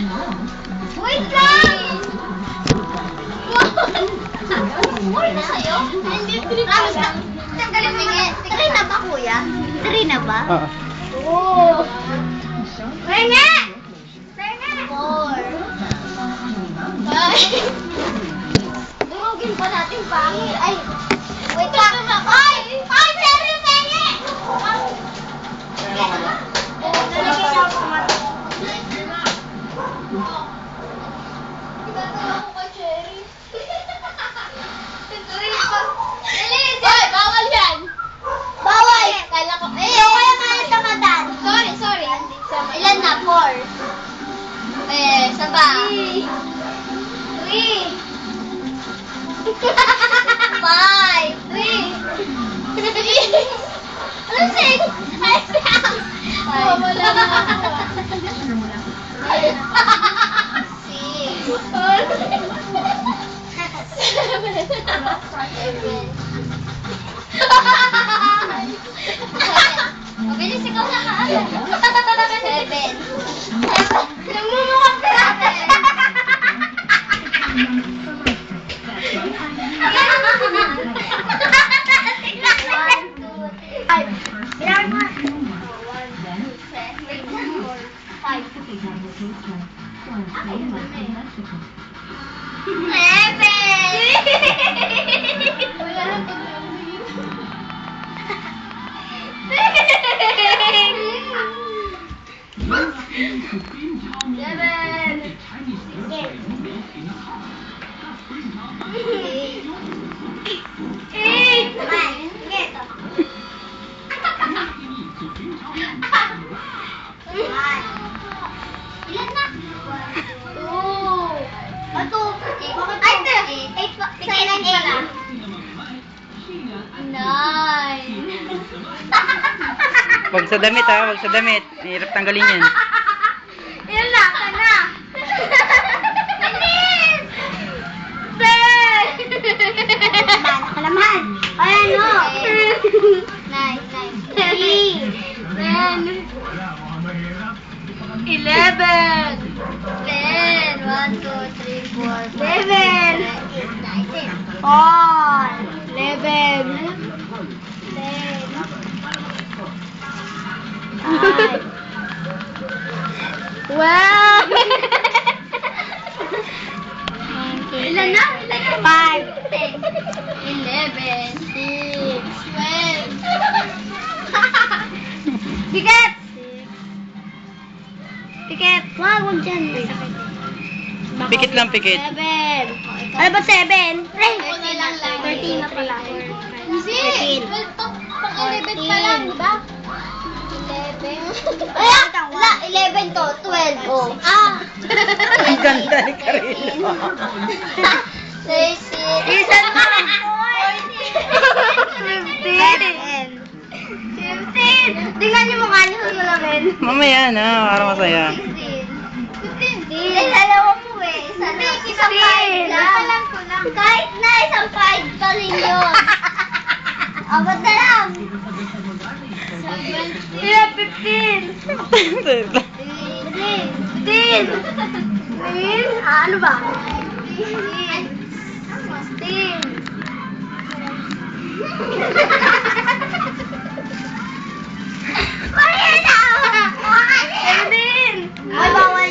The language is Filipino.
Wait lang! More na sa'yo? Hindi, 3 pa lang. Tanggalin mo nga. 3 na ba, kuya? 3 na ba? Oo. Rene! Rene! 4. 5. Durugin pa natin pangil. Ay, wait lang. Ay! Ay, Cherry, Rene! Nalagay niya ako mata. Hoy, bawal yan! Bawal! Kala ko, kaya kaya tamadan. Sorry. Ilan na? 4. Isa pa. 3. 5. 3. Ano 6? Ay, 5. Wala na ako. 6. Mabilis ikaw na ka. 7. Nagmumukhang pirata. Wag sa damit ha, wag sa damit. Hirap tanggalin yan. Ilan na? Ka na? Bilis! 10! Kalaman! Ay, ano? 9. 3. 10. 11. 10. 1, 2, 3, 4, 5, 6, 7. 8, 9, 10. 11. 12. Ilan na? 5, 10, 11, 6, 12. Bigat! Pikit! Wag dyan. Pikit lang, pikit. 7. Ano ba 7? 13 lang. 13 na pala. Hindi! 12 pa. Pang-11 pa lang, di ba? 11. Ay, 11 to. 12. Oh. Ah! Ang ganda ni Carino. 13. Isan pa. 15. 15. Tingnan niyo mukha niyo sa salamin. Mamaya na, para masaya. 15. Dalawa po eh. Isang 5 lang. Kahit na isang 5 pa rin yun. Abot na lang. 15. 15. Ano ba? 16. 17. Ay, bawal